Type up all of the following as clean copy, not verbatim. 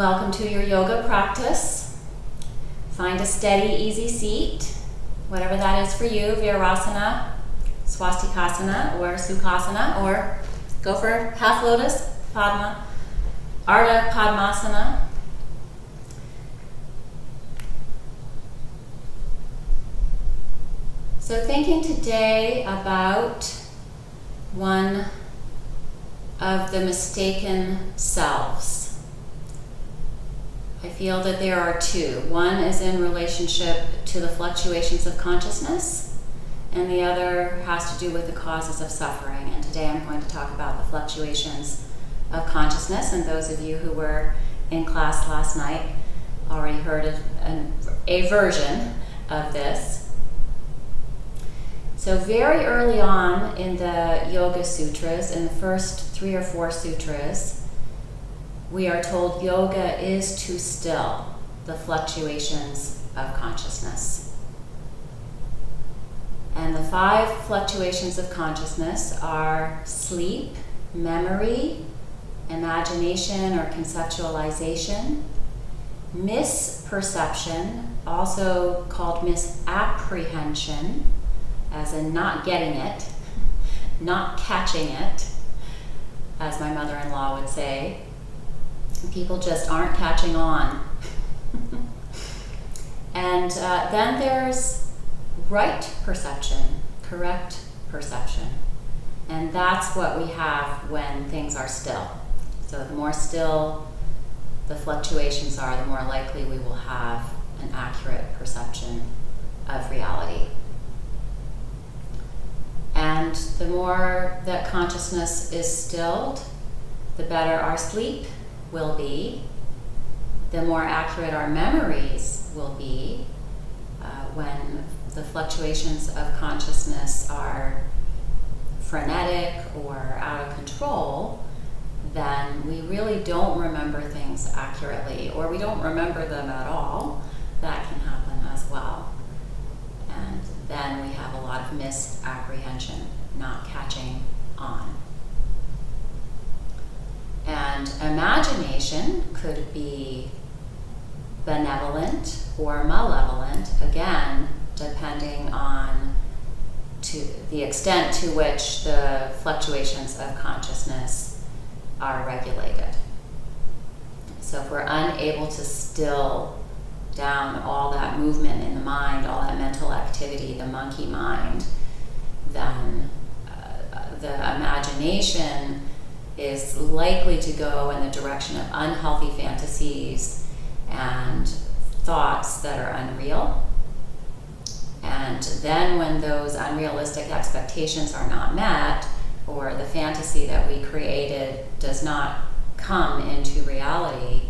Welcome to your yoga practice. Find a steady, easy seat, whatever that is for you, Virasana, Swastikasana, or Sukhasana, or go for half lotus, Padma, Arda Hanumanasana. So thinking today about one of the mistaken selves. I feel that there are two. One is in relationship to the fluctuations of consciousness, and the other has to do with the causes of suffering. And today I'm going to talk about the fluctuations of consciousness, and those of you who were in class last night already heard of a version of this. So very early on in the Yoga Sutras, in the first 3 or 4 sutras, we are told yoga is to still the fluctuations of consciousness. And the 5 fluctuations of consciousness are sleep, memory, imagination or conceptualization, misperception, also called misapprehension, as in not getting it, not catching it, as my mother-in-law would say. People just aren't catching on. And then there's right perception, correct perception. And that's what we have when things are still. So the more still the fluctuations are, the more likely we will have an accurate perception of reality. And the more that consciousness is stilled, the better our sleep will be, the more accurate our memories will be. When the fluctuations of consciousness are frenetic or out of control, then we really don't remember things accurately, or we don't remember them at all. That can happen as well. And then we have a lot of misapprehension, not catching on. And imagination could be benevolent or malevolent, again, depending on to the extent to which the fluctuations of consciousness are regulated. So if we're unable to still down all that movement in the mind, all that mental activity, the monkey mind, then the imagination is likely to go in the direction of unhealthy fantasies and thoughts that are unreal. And then when those unrealistic expectations are not met, or the fantasy that we created does not come into reality,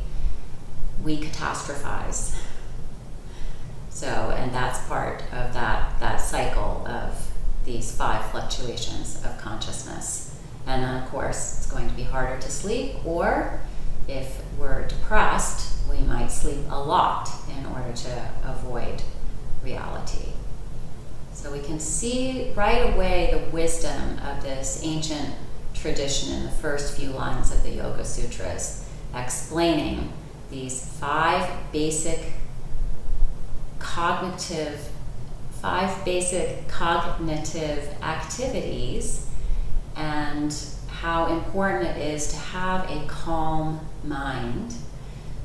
we catastrophize. So, and that's part of that cycle of these 5 fluctuations of consciousness. And then, of course, it's going to be harder to sleep, or if we're depressed, we might sleep a lot in order to avoid reality. So we can see right away the wisdom of this ancient tradition in the first few lines of the Yoga Sutras, explaining these 5 basic cognitive activities, and how important it is to have a calm mind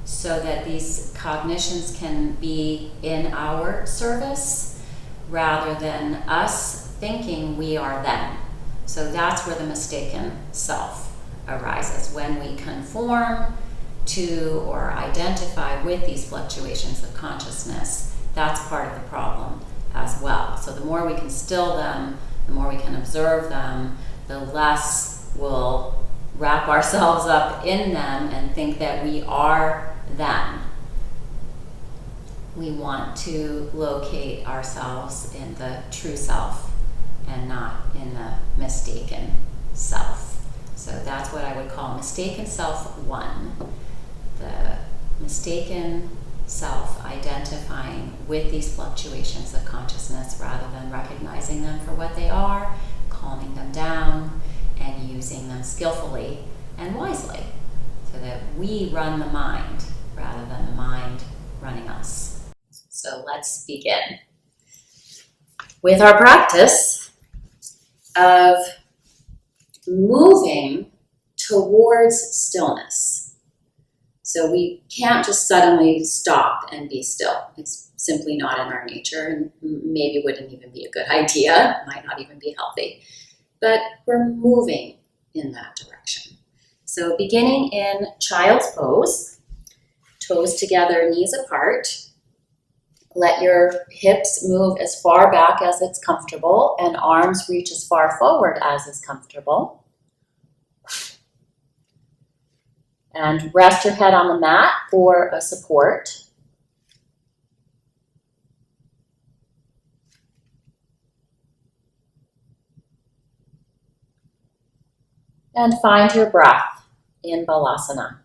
so that these cognitions can be in our service rather than us thinking we are them. So that's where the mistaken self arises, when we conform to or identify with these fluctuations of consciousness. That's part of the problem as well. So the more we can still them, the more we can observe them, the less we'll wrap ourselves up in them and think that we are them. We want to locate ourselves in the true self and not in the mistaken self. So that's what I would call mistaken self 1. The mistaken self identifying with these fluctuations of consciousness rather than recognizing them for what they are, calming them down, and using them skillfully and wisely so that we run the mind rather than the mind running us. So let's begin with our practice of moving towards stillness. So we can't just suddenly stop and be still. It's simply not in our nature, and maybe wouldn't even be a good idea, might not even be healthy. But we're moving in that direction. So beginning in child's pose, toes together, knees apart. Let your hips move as far back as it's comfortable and arms reach as far forward as is comfortable. And rest your head on the mat for a support. And find your breath in Balasana.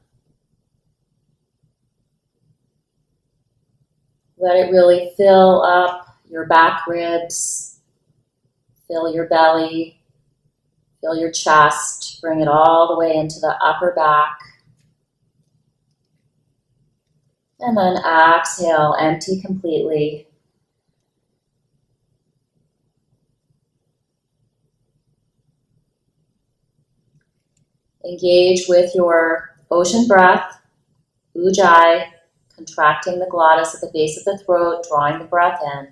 Let it really fill up your back ribs, fill your belly, fill your chest, bring it all the way into the upper back. And then exhale, empty completely. Engage with your ocean breath, ujjayi, contracting the glottis at the base of the throat, drawing the breath in.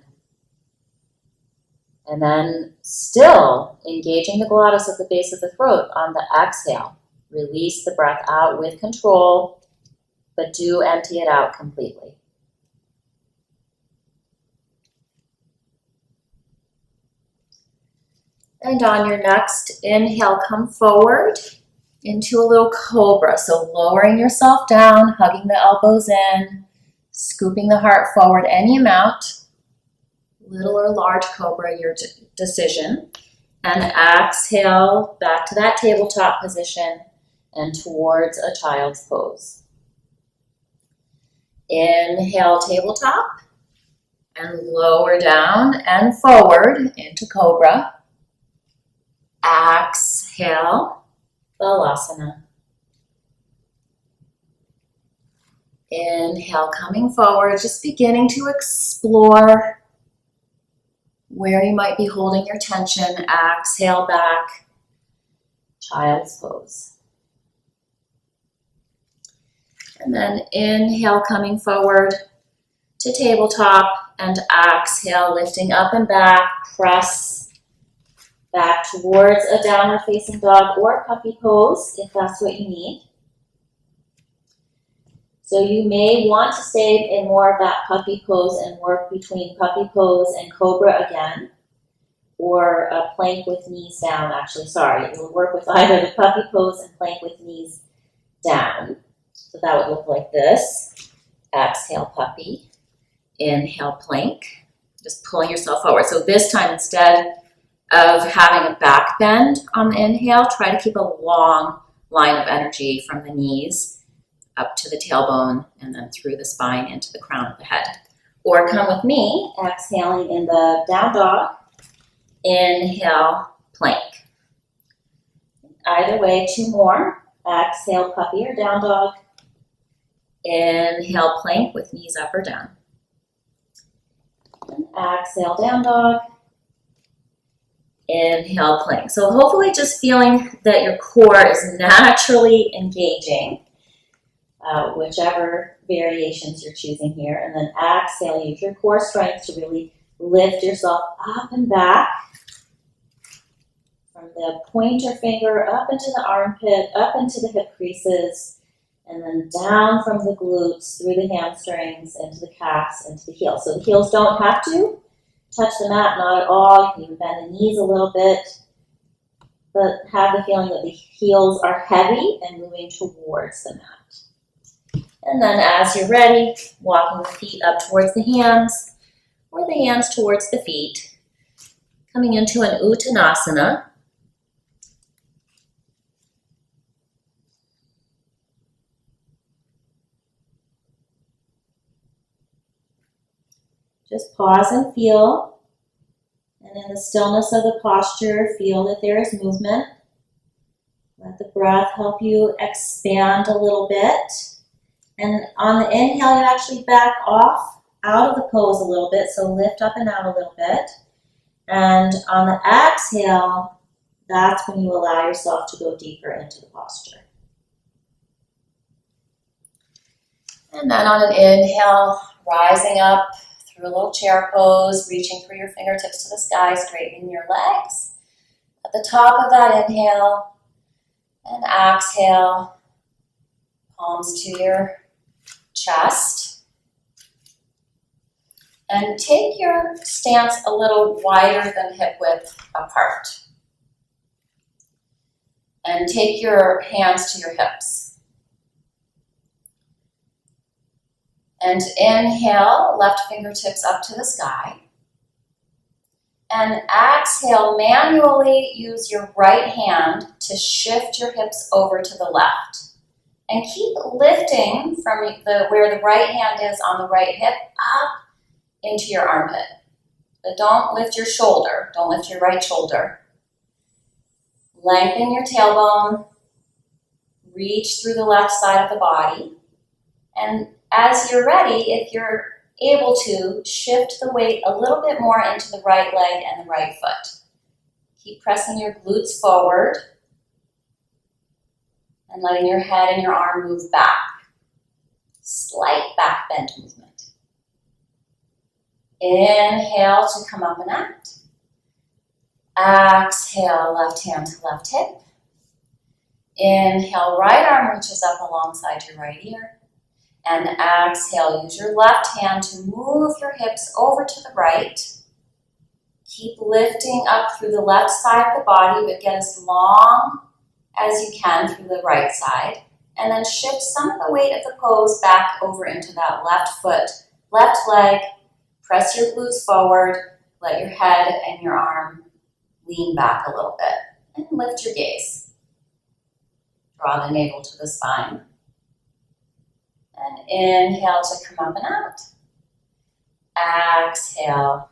And then still engaging the glottis at the base of the throat on the exhale. Release the breath out with control, but do empty it out completely. And on your next inhale, come forward into a little cobra. So lowering yourself down, hugging the elbows in, scooping the heart forward any amount, little or large cobra, your decision. And exhale back to that tabletop position and towards a child's pose. Inhale, tabletop, and lower down and forward into cobra. Exhale. Balasana. Inhale, coming forward, just beginning to explore where you might be holding your tension. Exhale back, child's pose. And then inhale, coming forward to tabletop, and exhale, lifting up and back, press back towards a downward facing dog or puppy pose if that's what you need. So you may want to stay in more of that puppy pose and work between puppy pose and cobra again, or a plank with knees down, actually, sorry. You'll work with either the puppy pose and plank with knees down. So that would look like this. Exhale, puppy. Inhale, plank. Just pulling yourself forward. So this time, instead of having a back bend on the inhale, try to keep a long line of energy from the knees up to the tailbone and then through the spine into the crown of the head. Or come with me, exhaling in the down dog, inhale, plank. Either way, two more. Exhale, puppy or down dog. Inhale, plank with knees up or down. And exhale, down dog. Inhale, plank. So hopefully just feeling that your core is naturally engaging, whichever variations you're choosing here. And then exhale, use your core strength to really lift yourself up and back. From the pointer finger up into the armpit, up into the hip creases, and then down from the glutes, through the hamstrings, into the calves, into the heels. So the heels don't have to touch the mat, not at all. You can even bend the knees a little bit, but have the feeling that the heels are heavy and moving towards the mat. And then as you're ready, walking the feet up towards the hands, or the hands towards the feet, coming into an Uttanasana. Just pause and feel. And in the stillness of the posture, feel that there is movement. Let the breath help you expand a little bit. And on the inhale, you actually back off out of the pose a little bit, so lift up and out a little bit. And on the exhale, that's when you allow yourself to go deeper into the posture. And then on an inhale, rising up through a little chair pose, reaching for your fingertips to the sky, straightening your legs. At the top of that inhale and exhale, palms to your chest. And take your stance a little wider than hip width apart. And take your hands to your hips. And inhale, left fingertips up to the sky. And exhale, manually use your right hand to shift your hips over to the left. And keep lifting from where the right hand is on the right hip up into your armpit. But don't lift your shoulder. Don't lift your right shoulder. Lengthen your tailbone. Reach through the left side of the body. And as you're ready, if you're able to, shift the weight a little bit more into the right leg and the right foot. Keep pressing your glutes forward and letting your head and your arm move back. Slight back bend movement. Inhale to come up and out. Exhale, left hand to left hip. Inhale, right arm reaches up alongside your right ear. And exhale, use your left hand to move your hips over to the right. Keep lifting up through the left side of the body, but get as long as you can through the right side. And then shift some of the weight of the pose back over into that left foot, left leg. Press your glutes forward, let your head and your arm lean back a little bit, and lift your gaze. Draw the navel to the spine. And inhale to come up and out. Exhale,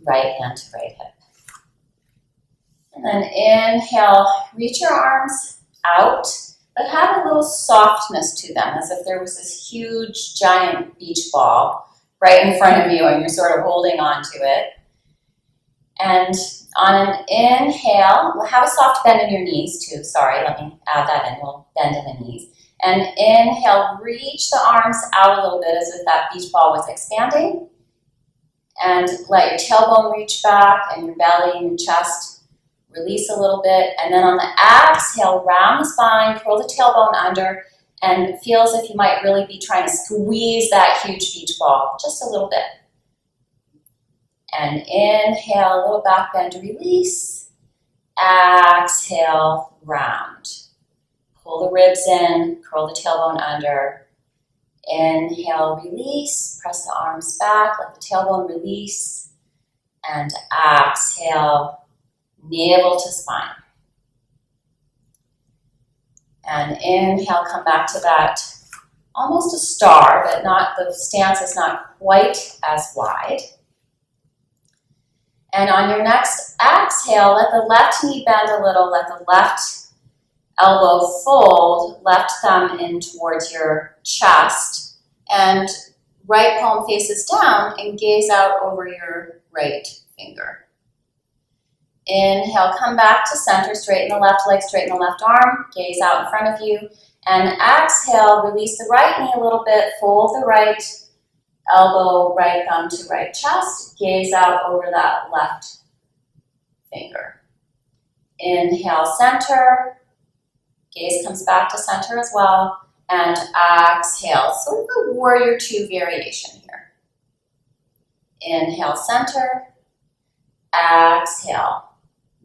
right hand to right hip. And then inhale, reach your arms out, but have a little softness to them, as if there was this huge, giant beach ball right in front of you and you're sort of holding on to it. And on an inhale, we'll have a soft bend in your knees too. Sorry, let me add that in. We'll bend in the knees. And inhale, reach the arms out a little bit as if that beach ball was expanding. And let your tailbone reach back and your belly and your chest release a little bit. And then on the exhale, round the spine, curl the tailbone under, and feel as if you might really be trying to squeeze that huge beach ball just a little bit. And inhale, a little back bend, release. Exhale, round. Pull the ribs in, curl the tailbone under. Inhale, release, press the arms back, let the tailbone release. And exhale, navel to spine. And inhale, come back to that almost a star, but not, the stance is not quite as wide. And on your next exhale, let the left knee bend a little, let the left elbow fold, left thumb in towards your chest, and right palm faces down and gaze out over your right finger. Inhale, come back to center, straighten the left leg, straighten the left arm, gaze out in front of you. And exhale, release the right knee a little bit, fold the right elbow, right thumb to right chest, gaze out over that left finger. Inhale, center, gaze comes back to center as well. And exhale, sort of a warrior two variation here. Inhale, center, exhale.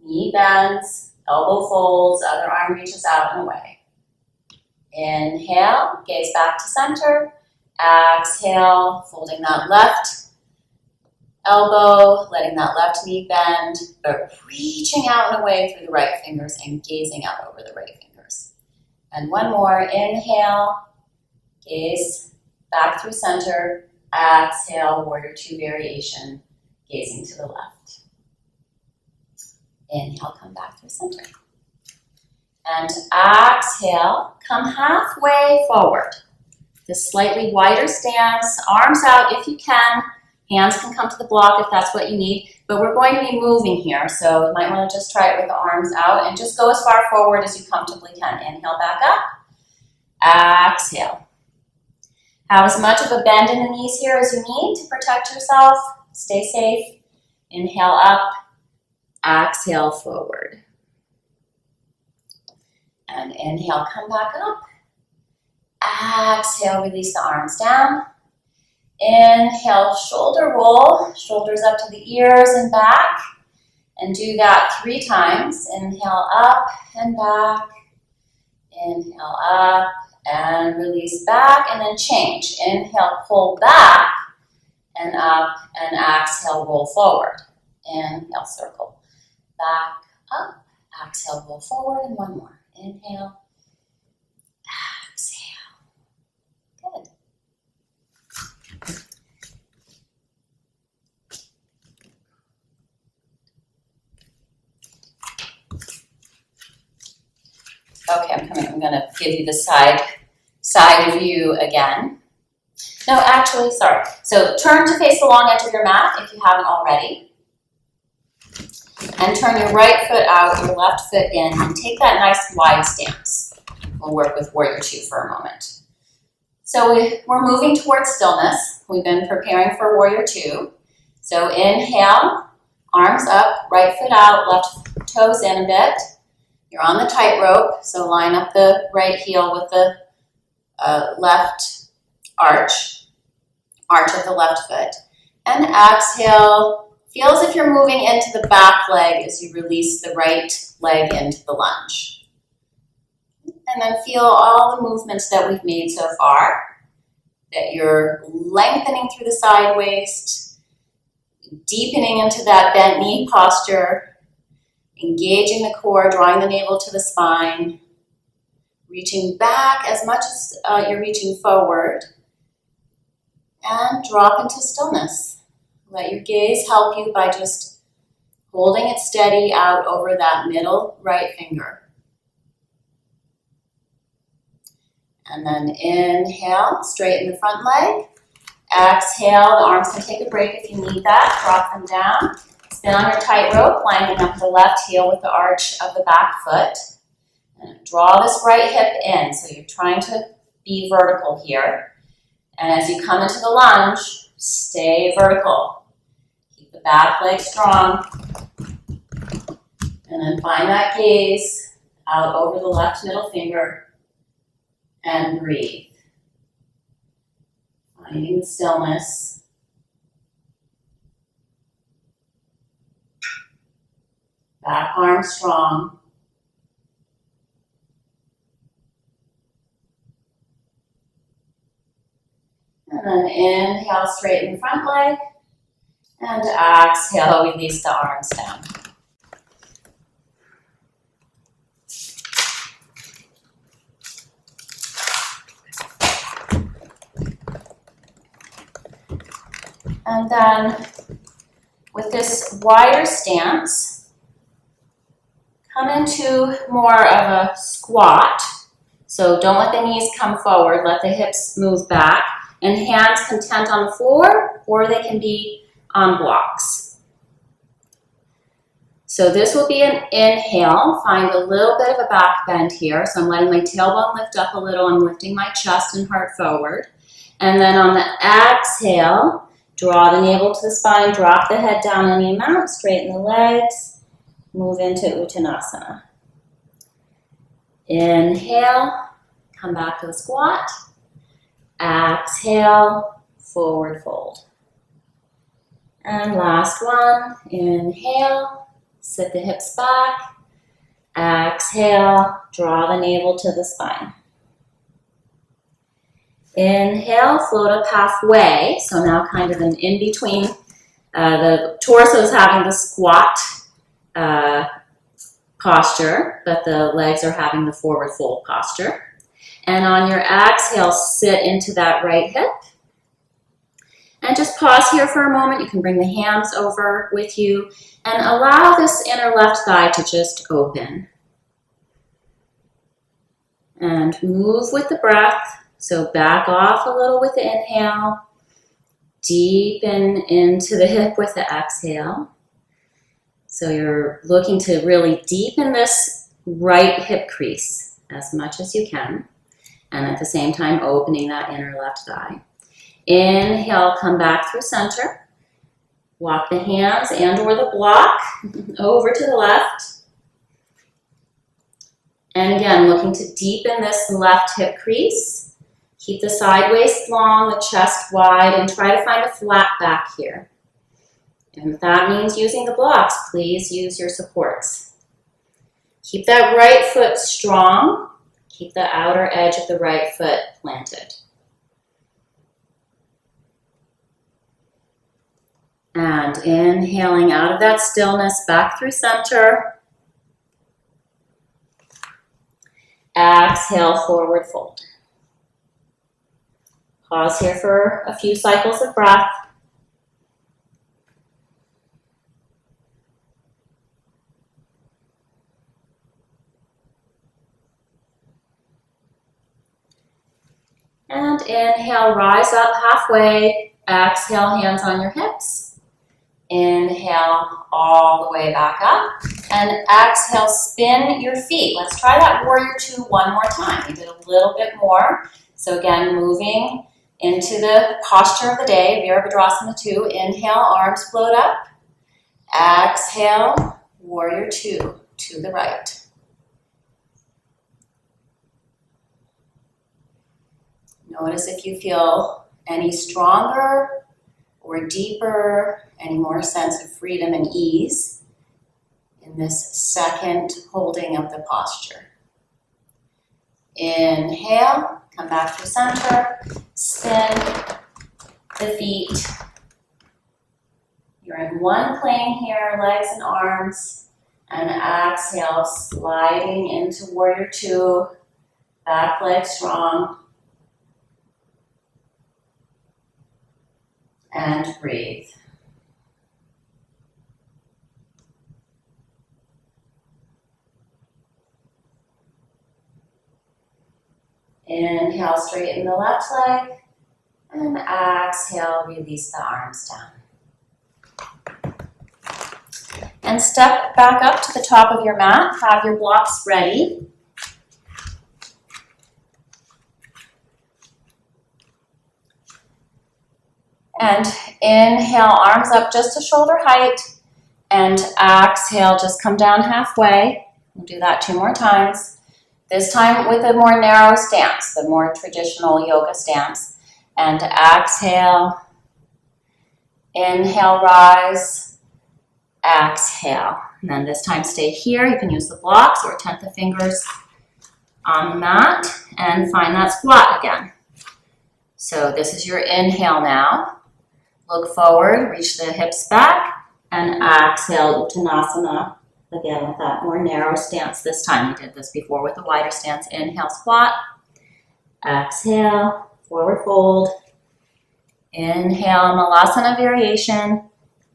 Knee bends, elbow folds, other arm reaches out and away. Inhale, gaze back to center. Exhale, folding that left elbow, letting that left knee bend, but reaching out and away through the right fingers and gazing out over the right fingers. And one more. Inhale, gaze back through center. Exhale, warrior two variation, gazing to the left. Inhale, come back through center. And exhale, come halfway forward. This slightly wider stance, arms out if you can. Hands can come to the block if that's what you need, but we're going to be moving here, so you might want to just try it with the arms out and just go as far forward as you comfortably can. Inhale back up, exhale. Have as much of a bend in the knees here as you need to protect yourself. Stay safe. Inhale up, exhale forward. And inhale, come back up. Exhale, release the arms down. Inhale, shoulder roll, shoulders up to the ears and back. And do that 3 times. Inhale up and back. Inhale up and release back, and then change. Inhale, pull back and up, and exhale, roll forward. Inhale, circle. Back, up. Exhale, roll forward, and one more. Inhale. Exhale. Good. Okay, I'm going to give you the side view again. No, actually, sorry. So turn to face the long edge of your mat if you haven't already. And turn your right foot out, your left foot in, and take that nice wide stance. We'll work with Warrior Two for a moment. So we're moving towards stillness. We've been preparing for Warrior Two. So inhale, arms up, right foot out, left toes in a bit. You're on the tightrope, so line up the right heel with the left arch of the left foot. And exhale, feel as if you're moving into the back leg as you release the right leg into the lunge. And then feel all the movements that we've made so far, that you're lengthening through the side waist, deepening into that bent knee posture, engaging the core, drawing the navel to the spine, reaching back as much as you're reaching forward, and drop into stillness. Let your gaze help you by just holding it steady out over that middle right finger. And then inhale, straighten the front leg. Exhale, the arms can take a break if you need that. Drop them down. Spin on your tightrope, lining up the left heel with the arch of the back foot. And draw this right hip in, so you're trying to be vertical here. And as you come into the lunge, stay vertical. Keep the back leg strong. And then find that gaze out over the left middle finger. And breathe. Finding the stillness. Back arm strong. And then inhale, straighten the front leg. And exhale, release the arms down. And then with this wider stance, come into more of a squat. So don't let the knees come forward, let the hips move back. And hands can tent on the floor, or they can be on blocks. So this will be an inhale. Find a little bit of a back bend here. So I'm letting my tailbone lift up a little. I'm lifting my chest and heart forward. And then on the exhale, draw the navel to the spine, drop the head down any amount, straighten the legs, move into Uttanasana. Inhale, come back to a squat. Exhale, forward fold. And last one, inhale, sit the hips back. Exhale, draw the navel to the spine. Inhale, float up halfway. So now kind of an in-between. The torso is having the squat posture, but the legs are having the forward fold posture. And on your exhale, sit into that right hip. And just pause here for a moment. You can bring the hands over with you and allow this inner left thigh to just open. And move with the breath. So back off a little with the inhale. Deepen into the hip with the exhale. So you're looking to really deepen this right hip crease as much as you can. And at the same time, opening that inner left thigh. Inhale, come back through center. Walk the hands and or the block over to the left. And again, looking to deepen this left hip crease. Keep the side waist long, the chest wide, and try to find a flat back here. And if that means using the blocks, please use your supports. Keep that right foot strong. Keep the outer edge of the right foot planted. And inhaling out of that stillness back through center. Exhale, forward fold. Pause here for a few cycles of breath. And inhale, rise up halfway. Exhale, hands on your hips. Inhale all the way back up. And exhale, spin your feet. Let's try that warrior two one more time. We did a little bit more. So again, moving into the posture of the day, Virabhadrasana 2. Inhale, arms float up. Exhale, warrior two to the right. Notice if you feel any stronger or deeper, any more sense of freedom and ease in this second holding of the posture. Inhale, come back to center, spin the feet. You're in one plane here, legs and arms, and exhale, sliding into warrior two, back leg strong. And breathe. Inhale, straighten the left leg, and exhale, release the arms down. And step back up to the top of your mat, have your blocks ready. And inhale, arms up just to shoulder height, and exhale, just come down halfway. We'll do that 2 more times. This time with a more narrow stance, the more traditional yoga stance. And exhale, inhale, rise, exhale. And then this time stay here. You can use the blocks or tent the fingers on the mat and find that squat again. So this is your inhale now. Look forward, reach the hips back, and exhale, Uttanasana. Again, with that more narrow stance this time. We did this before with the wider stance. Inhale, squat. Exhale, forward fold. Inhale, Malasana variation.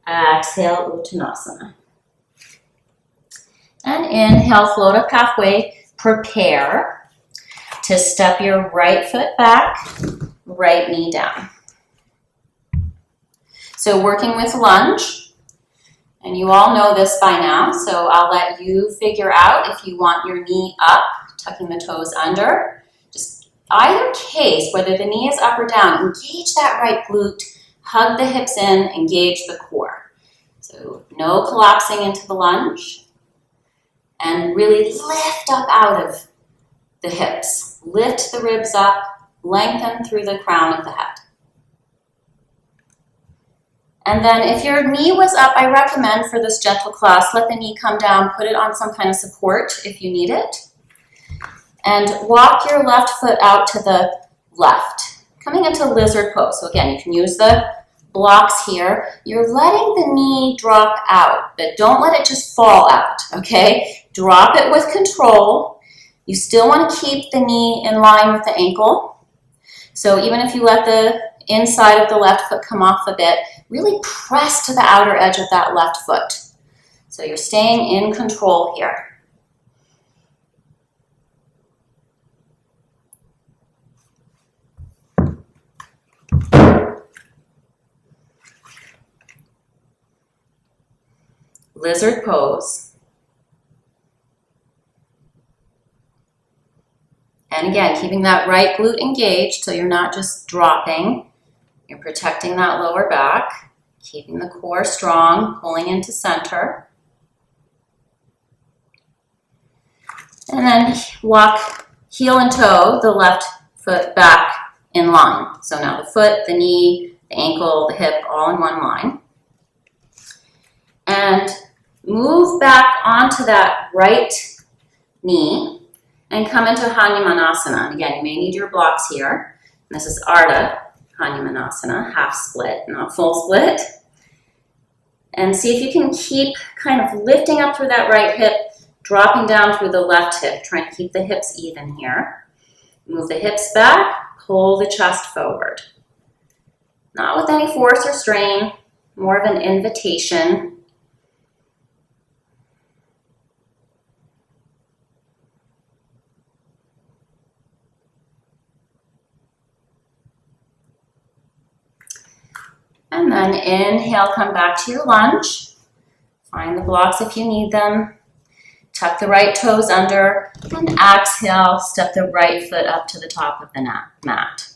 Exhale, Uttanasana. And inhale, float up halfway. Prepare to step your right foot back, right knee down. So working with lunge, and you all know this by now, so I'll let you figure out if you want your knee up, tucking the toes under. Just either case, whether the knee is up or down, engage that right glute, hug the hips in, engage the core. So no collapsing into the lunge, and really lift up out of the hips. Lift the ribs up, lengthen through the crown of the head. And then if your knee was up, I recommend for this gentle class, let the knee come down, put it on some kind of support if you need it. And walk your left foot out to the left, coming into lizard pose. So again, you can use the blocks here. You're letting the knee drop out, but don't let it just fall out, okay? Drop it with control. You still want to keep the knee in line with the ankle. So even if you let the inside of the left foot come off a bit, really press to the outer edge of that left foot. So you're staying in control here. lizard pose. And again, keeping that right glute engaged so you're not just dropping. You're protecting that lower back, keeping the core strong, pulling into center. And then walk heel and toe the left foot back in line. So now the foot, the knee, the ankle, the hip, all in one line. And move back onto that right knee and come into Hanumanasana. And again, you may need your blocks here. And this is Arda Hanumanasana, half split, not full split. And see if you can keep kind of lifting up through that right hip, dropping down through the left hip, trying to keep the hips even here. Move the hips back, pull the chest forward. Not with any force or strain, more of an invitation. And then inhale, come back to your lunge. Find the blocks if you need them. Tuck the right toes under, and exhale, step the right foot up to the top of the mat.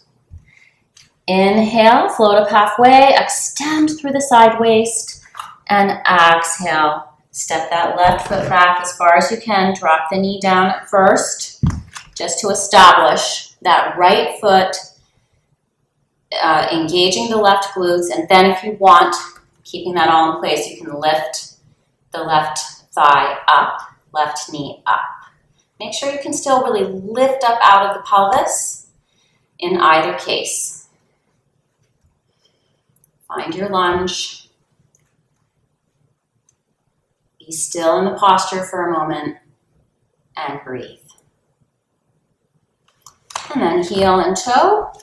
Inhale, float up halfway, extend through the side waist, and exhale, step that left foot back as far as you can. Drop the knee down at first, just to establish that right foot, engaging the left glutes, and then if you want, keeping that all in place, you can lift the left thigh up, left knee up. Make sure you can still really lift up out of the pelvis in either case. Find your lunge. Be still in the posture for a moment and breathe. And then heel and toe.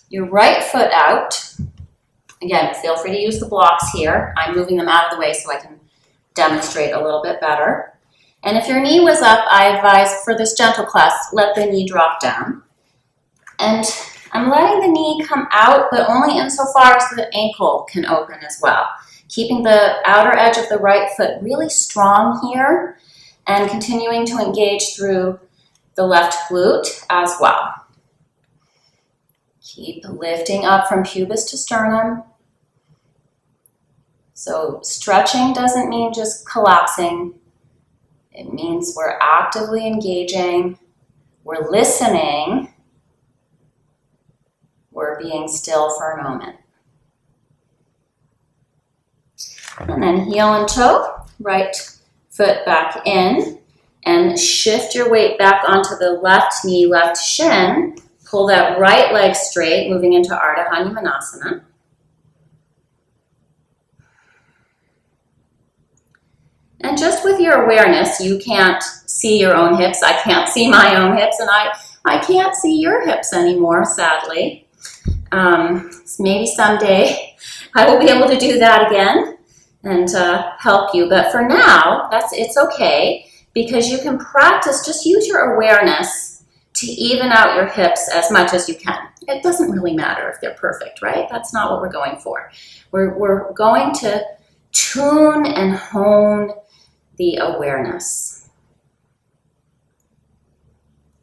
Your right foot out. Again, feel free to use the blocks here. I'm moving them out of the way so I can demonstrate a little bit better. And if your knee was up, I advise for this gentle class, let the knee drop down. And I'm letting the knee come out, but only insofar as the ankle can open as well. Keeping the outer edge of the right foot really strong here and continuing to engage through the left glute as well. Keep lifting up from pubis to sternum. So stretching doesn't mean just collapsing. It means we're actively engaging, we're listening, we're being still for a moment. And then heel and toe, right foot back in, and shift your weight back onto the left knee, left shin. Pull that right leg straight, moving into Arda Hanumanasana. And just with your awareness, you can't see your own hips. I can't see my own hips, and I can't see your hips anymore, sadly. Maybe someday I will be able to do that again and help you. But for now, it's okay, because you can practice, just use your awareness to even out your hips as much as you can. It doesn't really matter if they're perfect, right? That's not what we're going for. We're going to tune and hone the awareness.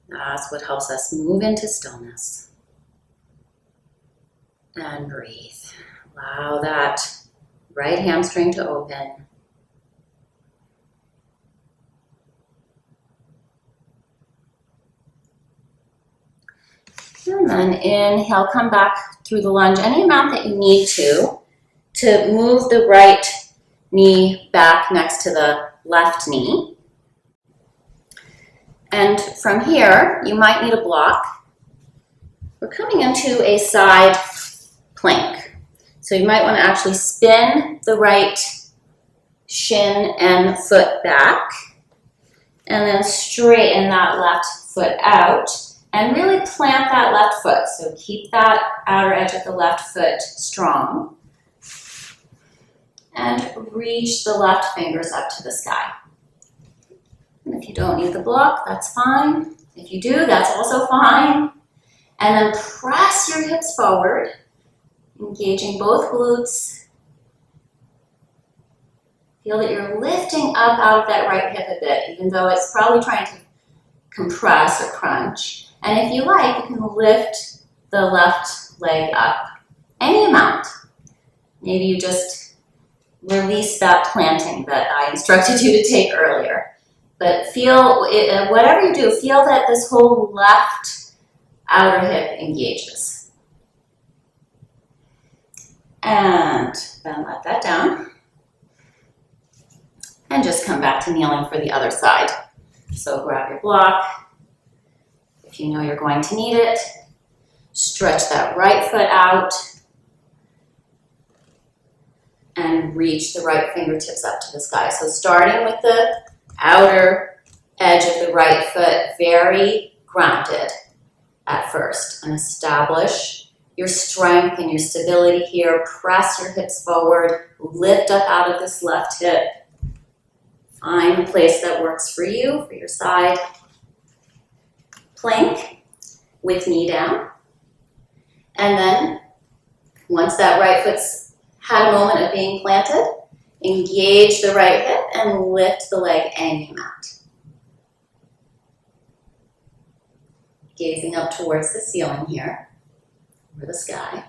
That's what helps us move into stillness. And breathe. Allow that right hamstring to open. And then inhale, come back through the lunge any amount that you need to move the right knee back next to the left knee. And from here, you might need a block. We're coming into a side plank. So you might want to actually spin the right shin and foot back, and then straighten that left foot out, and really plant that left foot. So keep that outer edge of the left foot strong. And reach the left fingers up to the sky. And if you don't need the block, that's fine. If you do, that's also fine. And then press your hips forward, engaging both glutes. Feel that you're lifting up out of that right hip a bit, even though it's probably trying to compress or crunch. And if you like, you can lift the left leg up any amount. Maybe you just release that planting that I instructed you to take earlier. But feel, whatever you do, feel that this whole left outer hip engages. And then let that down. And just come back to kneeling for the other side. So grab your block. If you know you're going to need it, stretch that right foot out and reach the right fingertips up to the sky. So starting with the outer edge of the right foot, very grounded at first, and establish your strength and your stability here. Press your hips forward, lift up out of this left hip. Find a place that works for you, for your side. Plank with knee down. And then, once that right foot's had a moment of being planted, engage the right hip and lift the leg any amount. Gazing up towards the ceiling here, or the sky.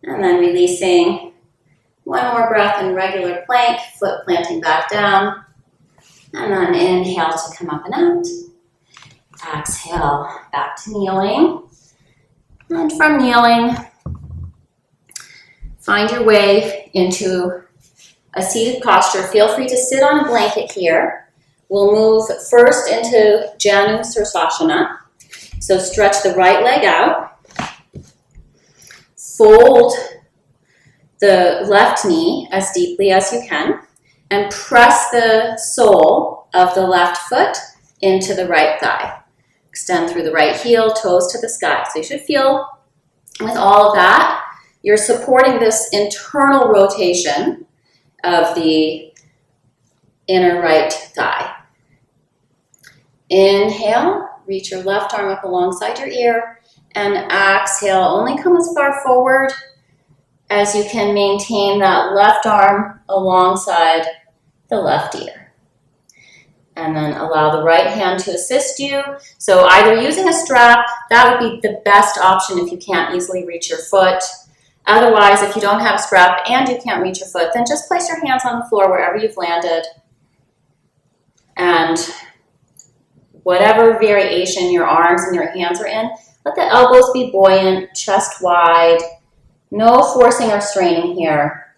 And then releasing. One more breath in regular plank, foot planting back down. And then inhale to come up and out. Exhale, back to kneeling. And from kneeling, find your way into a seated posture. Feel free to sit on a blanket here. We'll move first into Janu Sirsasana. So stretch the right leg out. Fold the left knee as deeply as you can and press the sole of the left foot into the right thigh. Extend through the right heel, toes to the sky. So you should feel with all of that, you're supporting this internal rotation of the inner right thigh. Inhale, reach your left arm up alongside your ear, and exhale, only come as far forward as you can maintain that left arm alongside the left ear. And then allow the right hand to assist you. So either using a strap, that would be the best option if you can't easily reach your foot. Otherwise, if you don't have a strap and you can't reach your foot, then just place your hands on the floor wherever you've landed. And whatever variation your arms and your hands are in, let the elbows be buoyant, chest wide. No forcing or straining here.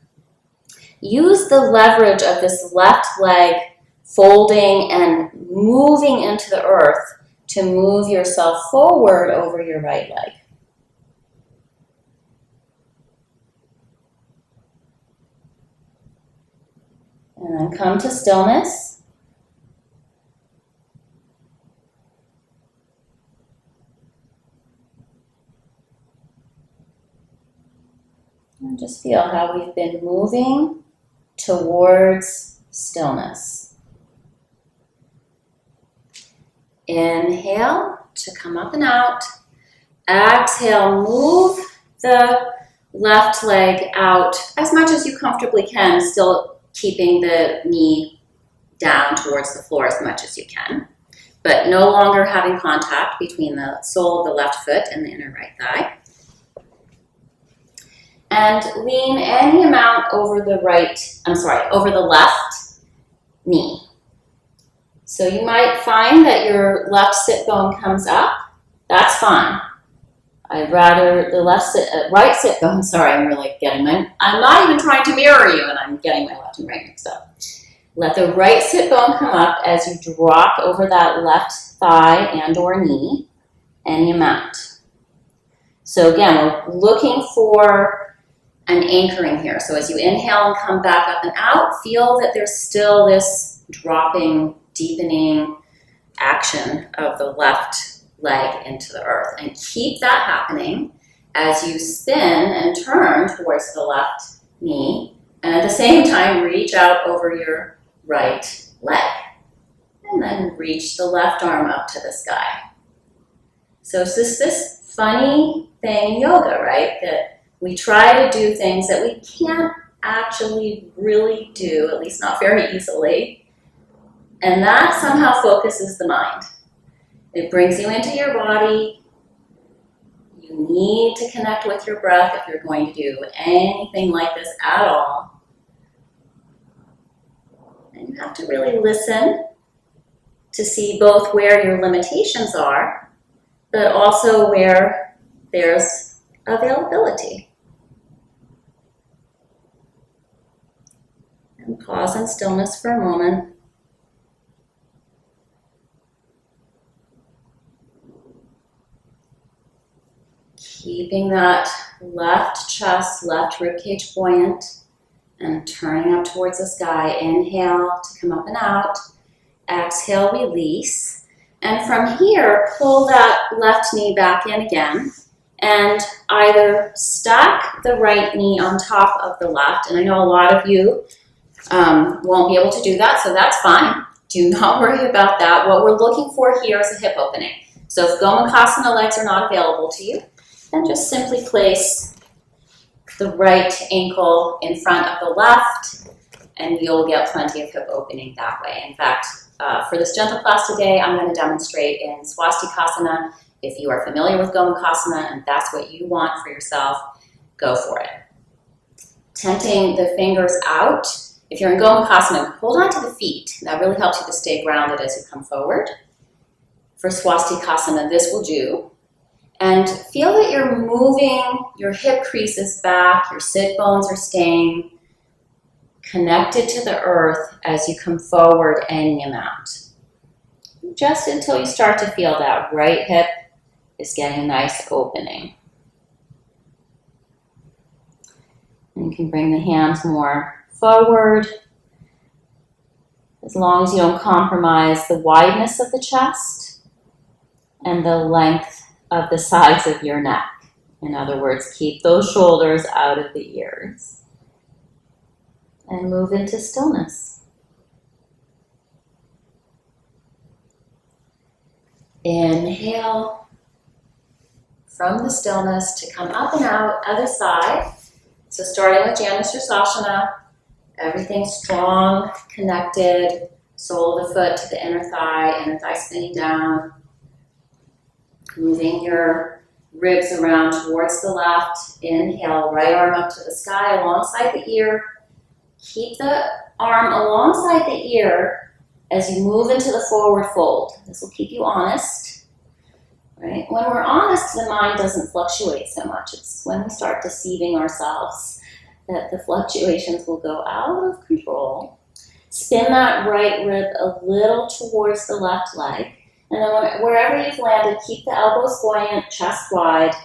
Use the leverage of this left leg folding and moving into the earth to move yourself forward over your right leg. And then come to stillness. And just feel how we've been moving towards stillness. Inhale to come up and out. Exhale, move the left leg out as much as you comfortably can, still keeping the knee down towards the floor as much as you can, but no longer having contact between the sole of the left foot and the inner right thigh. And lean any amount over the over the left knee. So you might find that your left sit bone comes up. That's fine. I'd rather the right sit bone, I'm not even trying to mirror you and I'm getting my left and right mixed up. Let the right sit bone come up as you drop over that left thigh and or knee, any amount. So again, we're looking for an anchoring here. So as you inhale and come back up and out, feel that there's still this dropping, deepening action of the left leg into the earth. And keep that happening as you spin and turn towards the left knee. And at the same time, reach out over your right leg. And then reach the left arm up to the sky. So it's just this funny thing in yoga, right? That we try to do things that we can't actually really do, at least not very easily. And that somehow focuses the mind. It brings you into your body. You need to connect with your breath if you're going to do anything like this at all. And you have to really listen to see both where your limitations are, but also where there's availability. And pause in stillness for a moment. Keeping that left chest, left ribcage buoyant and turning up towards the sky. Inhale to come up and out. Exhale, release. And from here, pull that left knee back in again and either stack the right knee on top of the left. And I know a lot of you won't be able to do that, so that's fine. Do not worry about that. What we're looking for here is a hip opening. So if Gomukhasana legs are not available to you, then just simply place the right ankle in front of the left, and you'll get plenty of hip opening that way. In fact, for this gentle class today, I'm going to demonstrate in Swastikasana. If you are familiar with Gomukhasana and that's what you want for yourself, go for it. Tenting the fingers out. If you're in Gomukhasana, hold on to the feet. That really helps you to stay grounded as you come forward. For Swastikasana, this will do. And feel that you're moving your hip creases back, your sit bones are staying connected to the earth as you come forward any amount. Just until you start to feel that right hip is getting a nice opening. And you can bring the hands more forward, as long as you don't compromise the wideness of the chest and the length of the sides of your neck. In other words, keep those shoulders out of the ears. And move into stillness. Inhale from the stillness to come up and out, other side. So starting with Shavasana, everything strong, connected, sole of the foot to the inner thigh spinning down. Moving your ribs around towards the left. Inhale, right arm up to the sky alongside the ear. Keep the arm alongside the ear as you move into the forward fold. This will keep you honest. Right? When we're honest, the mind doesn't fluctuate so much. It's when we start deceiving ourselves that the fluctuations will go out of control. Spin that right rib a little towards the left leg. And then wherever you've landed, keep the elbows buoyant, chest wide.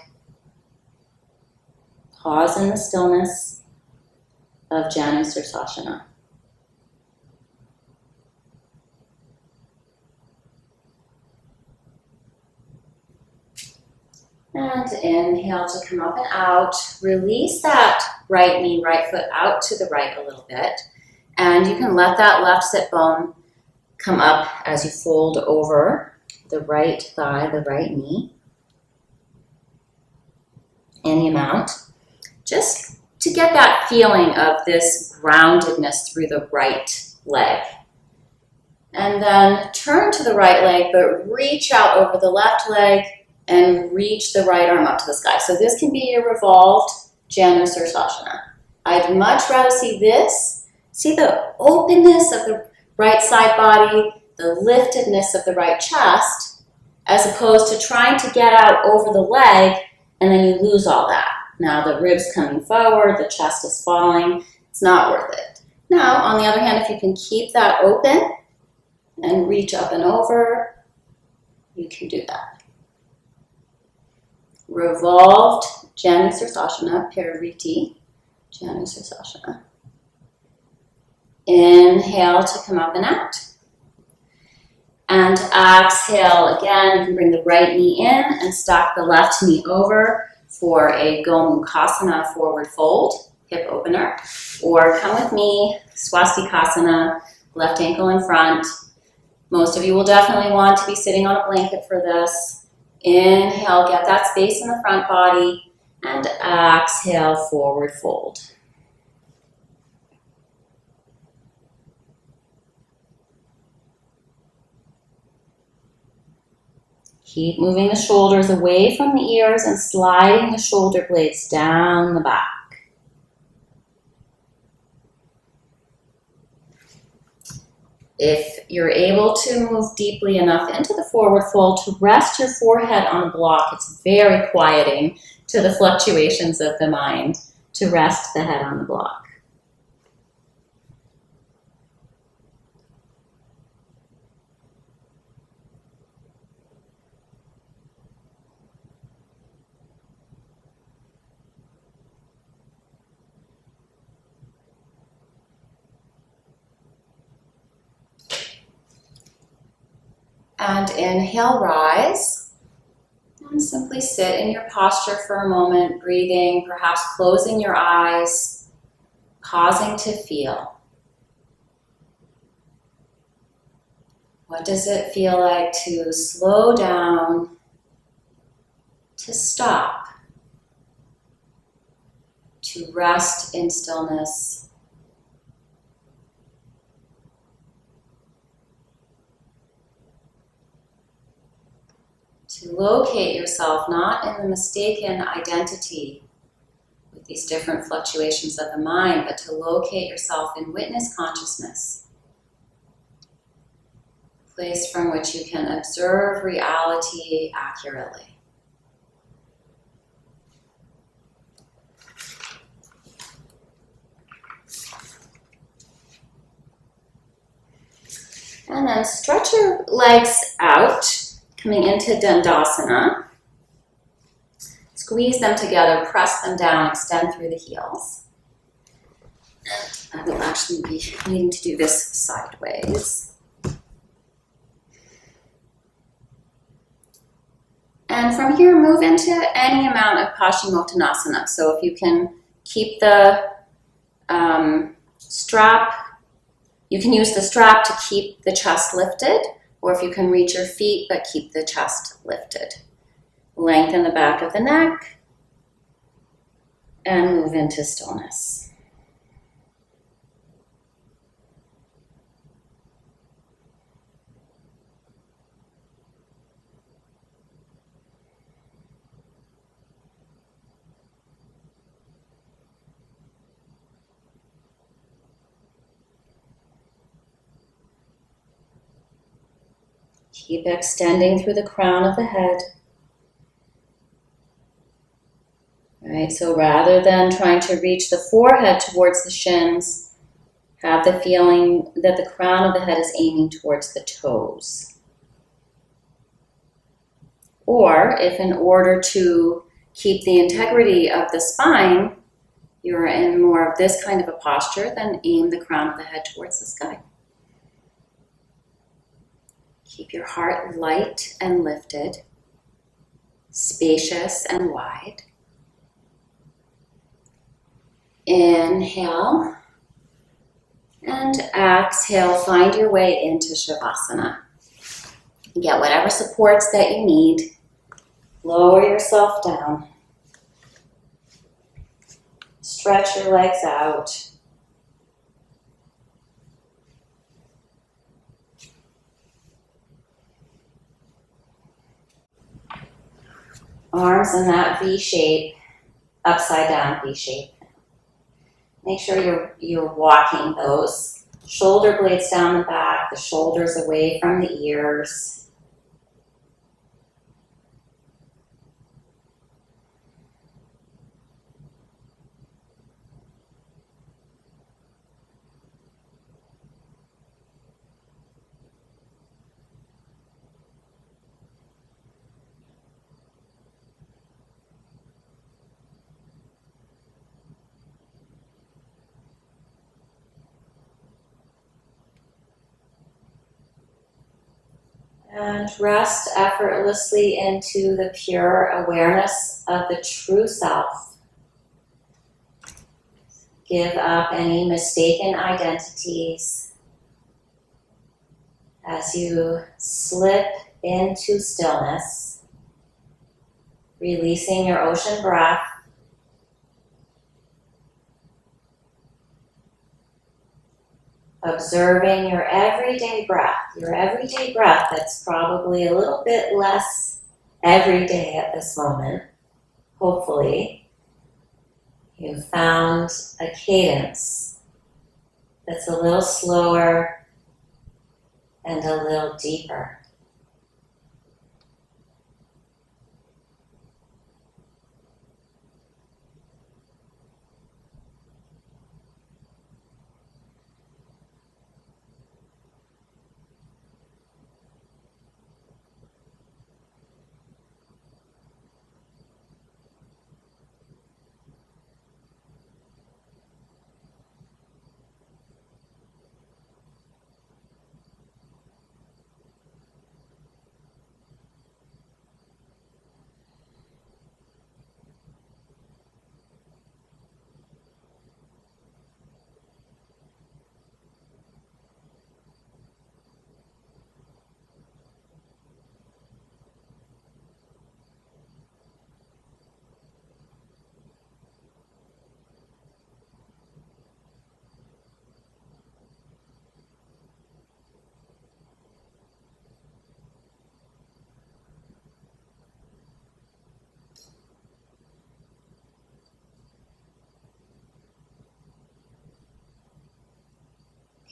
Pause in the stillness of Shavasana. And inhale to come up and out. Release that right knee, right foot out to the right a little bit. And you can let that left sit bone come up as you fold over the right thigh, the right knee. Any amount. Just to get that feeling of this groundedness through the right leg. And then turn to the right leg, but reach out over the left leg and reach the right arm up to the sky. So this can be a revolved Shavasana. I'd much rather see this. See the openness of the right side body, the liftedness of the right chest, as opposed to trying to get out over the leg and then you lose all that. Now the ribs coming forward, the chest is falling. It's not worth it. Now, on the other hand, if you can keep that open and reach up and over, you can do that. Revolved Shavasana, Parariti, Shavasana. Inhale to come up and out. And exhale again, you can bring the right knee in and stack the left knee over for a Gomukhasana forward fold, hip opener. Or come with me, Swastikasana, left ankle in front. Most of you will definitely want to be sitting on a blanket for this. Inhale, get that space in the front body, and exhale, forward fold. Keep moving the shoulders away from the ears and sliding the shoulder blades down the back. If you're able to move deeply enough into the forward fold to rest your forehead on a block, it's very quieting to the fluctuations of the mind to rest the head on the block. And inhale, rise. And simply sit in your posture for a moment, breathing, perhaps closing your eyes, pausing to feel. What does it feel like to slow down, to stop, to rest in stillness? To locate yourself not in the mistaken identity with these different fluctuations of the mind, but to locate yourself in witness consciousness, a place from which you can observe reality accurately. And then stretch your legs out, coming into Dandasana. Squeeze them together, press them down, extend through the heels. I will actually be needing to do this sideways. And from here, move into any amount of Paschimottanasana. So if you can keep the strap, you can use the strap to keep the chest lifted, or if you can reach your feet but keep the chest lifted. Lengthen the back of the neck and move into stillness. Keep extending through the crown of the head. Right, so rather than trying to reach the forehead towards the shins, have the feeling that the crown of the head is aiming towards the toes. Or if in order to keep the integrity of the spine, you're in more of this kind of a posture, then aim the crown of the head towards the sky. Keep your heart light and lifted, spacious and wide. Inhale and exhale, find your way into Shavasana. Get whatever supports that you need. Lower yourself down. Stretch your legs out. Arms in that V shape, upside down V shape. Make sure you're walking those shoulder blades down the back, the shoulders away from the ears. And rest effortlessly into the pure awareness of the true self. Give up any mistaken identities as you slip into stillness, releasing your ocean breath. Observing your everyday breath that's probably a little bit less every day at this moment, hopefully, you've found a cadence that's a little slower and a little deeper.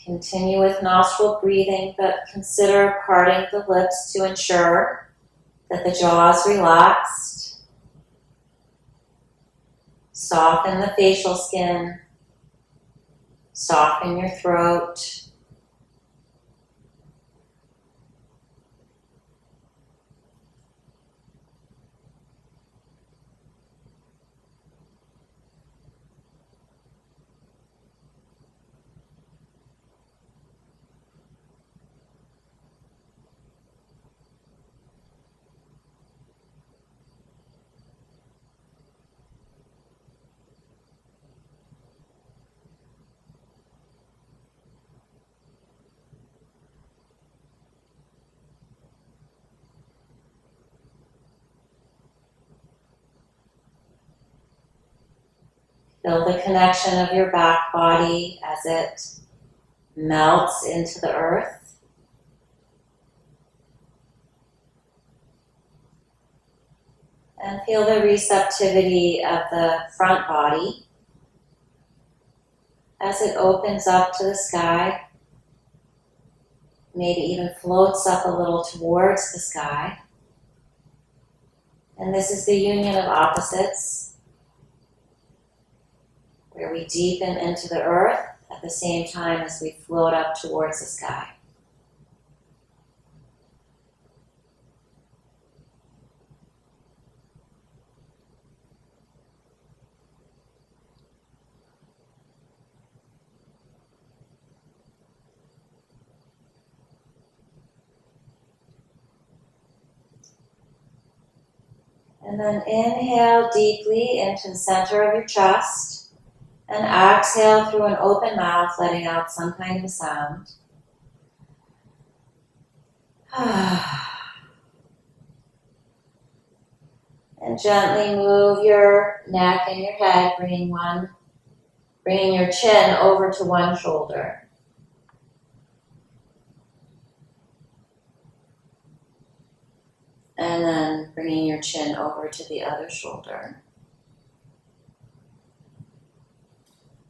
Continue with nostril breathing, but consider parting the lips to ensure that the jaw is relaxed. Soften the facial skin. Soften your throat. Feel the connection of your back body as it melts into the earth. And feel the receptivity of the front body as it opens up to the sky. Maybe even floats up a little towards the sky. And this is the union of opposites, where we deepen into the earth at the same time as we float up towards the sky. And then inhale deeply into the center of your chest and exhale through an open mouth, letting out some kind of a sound. And gently move your neck and your head, bringing your chin over to one shoulder. And then bringing your chin over to the other shoulder.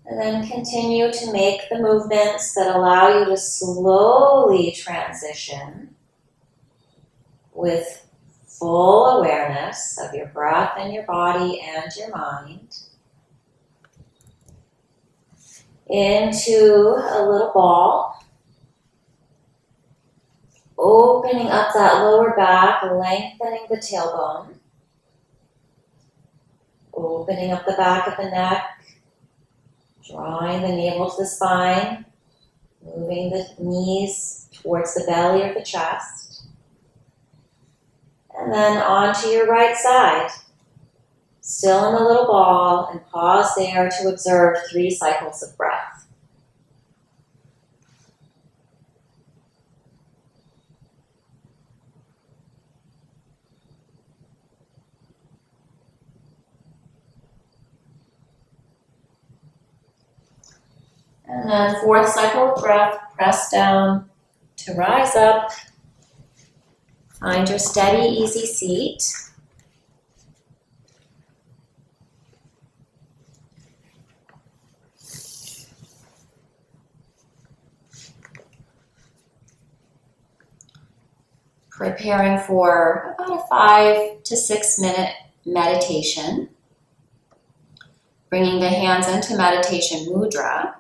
And then continue to make the movements that allow you to slowly transition with full awareness of your breath and your body and your mind into a little ball. Opening up that lower back, lengthening the tailbone. Opening up the back of the neck, drawing the navel to the spine, moving the knees towards the belly or the chest. And then onto your right side, still in the little ball, and pause there to observe 3 cycles of breath. And then 4th cycle of breath, press down to rise up. Find your steady, easy seat. Preparing for about a 5 to 6 minute meditation. Bringing the hands into meditation mudra.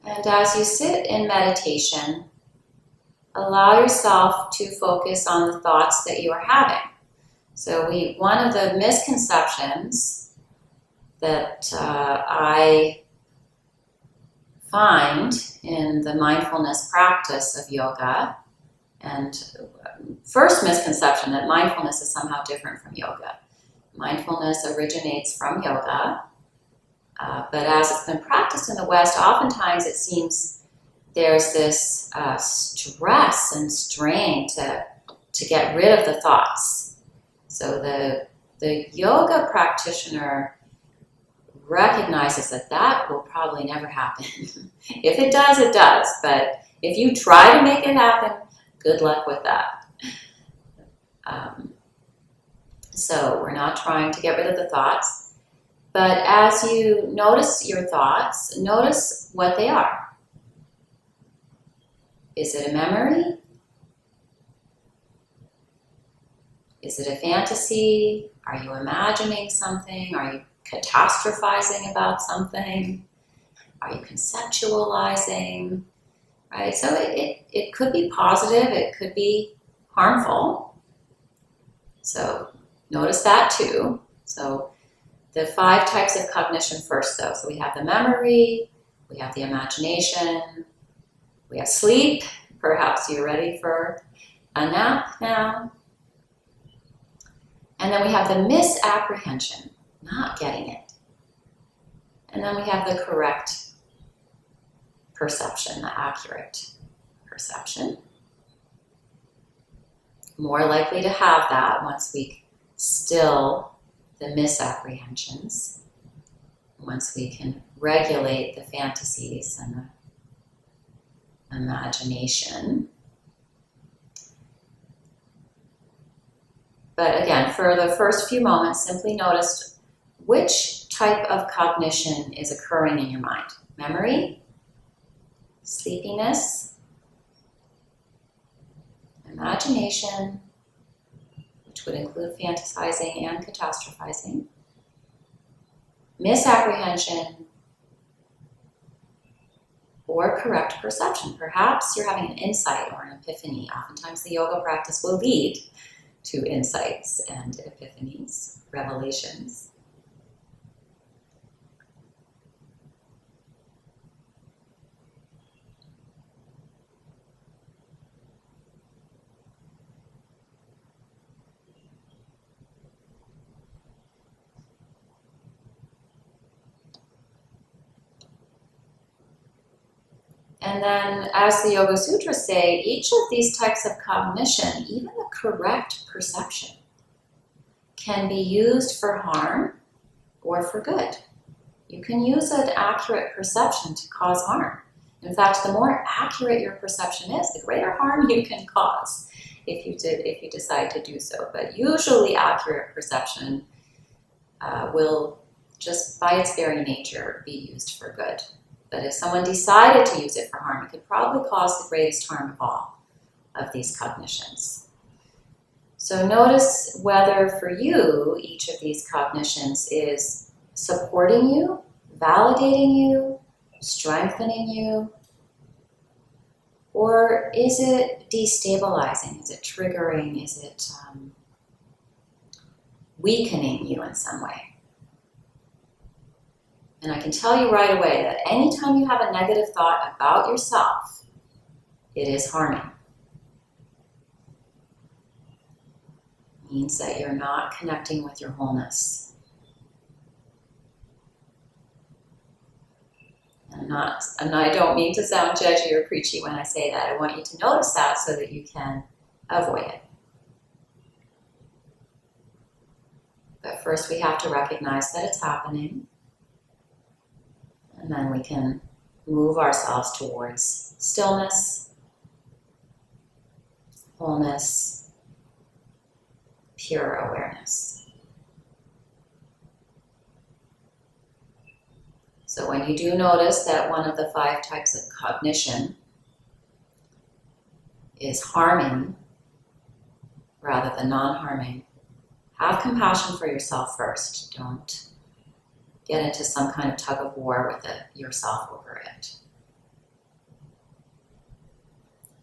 And as you sit in meditation, allow yourself to focus on the thoughts that you are having. So one of the misconceptions that I find in the mindfulness practice of yoga, and first misconception that mindfulness is somehow different from yoga. Mindfulness originates from yoga, but as it's been practiced in the West, oftentimes it seems there's this stress and strain to get rid of the thoughts. So the yoga practitioner recognizes that will probably never happen. If it does, it does. But if you try to make it happen, good luck with that. So we're not trying to get rid of the thoughts. But as you notice your thoughts, notice what they are. Is it a memory? Is it a fantasy? Are you imagining something? Are you catastrophizing about something? Are you conceptualizing? Right? So it could be positive, it could be harmful. So notice that too. So the 5 types of cognition first though. So we have the memory, we have the imagination, we have sleep. Perhaps you're ready for a nap now. And then we have the misapprehension, not getting it. And then we have the correct perception, the accurate perception. More likely to have that once we still the misapprehensions, once we can regulate the fantasies and the imagination. But again, for the first few moments, simply notice which type of cognition is occurring in your mind. Memory, sleepiness, imagination, which would include fantasizing and catastrophizing, misapprehension, or correct perception. Perhaps you're having an insight or an epiphany. Oftentimes the yoga practice will lead to insights and epiphanies, revelations. And then, as the Yoga Sutras say, each of these types of cognition, even the correct perception, can be used for harm or for good. You can use an accurate perception to cause harm. In fact, the more accurate your perception is, the greater harm you can cause if you decide to do so. But usually accurate perception will, just by its very nature, be used for good. But if someone decided to use it for harm, it could probably cause the greatest harm of all of these cognitions. So notice whether for you, each of these cognitions is supporting you, validating you, strengthening you, or is it destabilizing? Is it triggering? Is it weakening you in some way? And I can tell you right away that anytime you have a negative thought about yourself, it is harming. It means that you're not connecting with your wholeness. And I don't mean to sound judgy or preachy when I say that. I want you to notice that so that you can avoid it. But first we have to recognize that it's happening. And then we can move ourselves towards stillness, wholeness, pure awareness. So when you do notice that one of the 5 types of cognition is harming rather than non-harming, have compassion for yourself first. Don't get into some kind of tug of war with yourself over it.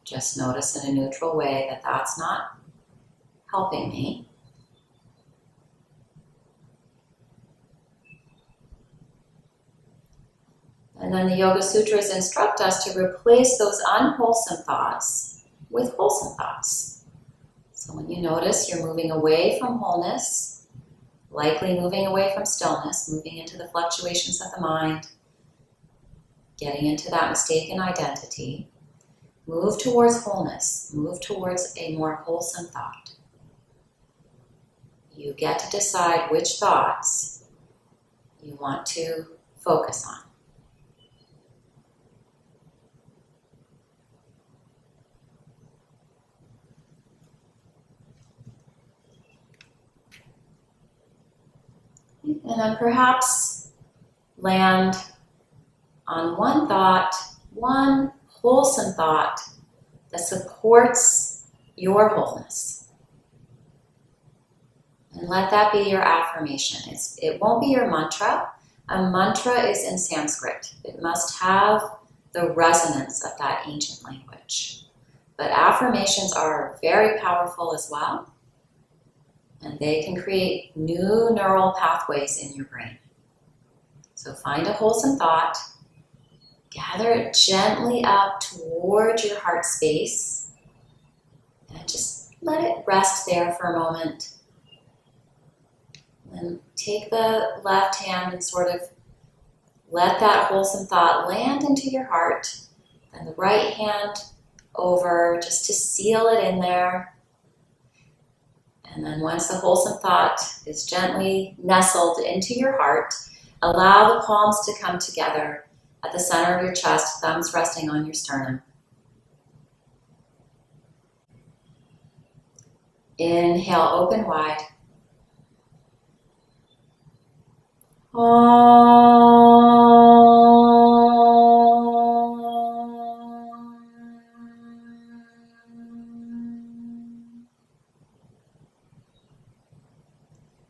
Just notice in a neutral way that that's not helping me. And then the Yoga Sutras instruct us to replace those unwholesome thoughts with wholesome thoughts. So when you notice you're moving away from wholeness, likely moving away from stillness, moving into the fluctuations of the mind, getting into that mistaken identity, move towards wholeness, move towards a more wholesome thought. You get to decide which thoughts you want to focus on. And then perhaps land on one thought, one wholesome thought that supports your wholeness. And let that be your affirmation. It won't be your mantra. A mantra is in Sanskrit. It must have the resonance of that ancient language. But affirmations are very powerful as well. And they can create new neural pathways in your brain. So find a wholesome thought, gather it gently up toward your heart space, and just let it rest there for a moment. And take the left hand and sort of let that wholesome thought land into your heart, and the right hand over just to seal it in there. And then once the wholesome thought is gently nestled into your heart, allow the palms to come together at the center of your chest, thumbs resting on your sternum. Inhale, open wide.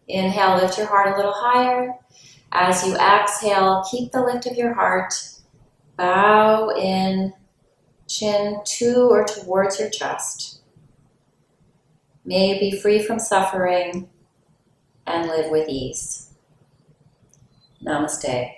Inhale, lift your heart a little higher. As you exhale, keep the lift of your heart. Bow in, chin to or towards your chest. May you be free from suffering and live with ease. Namaste.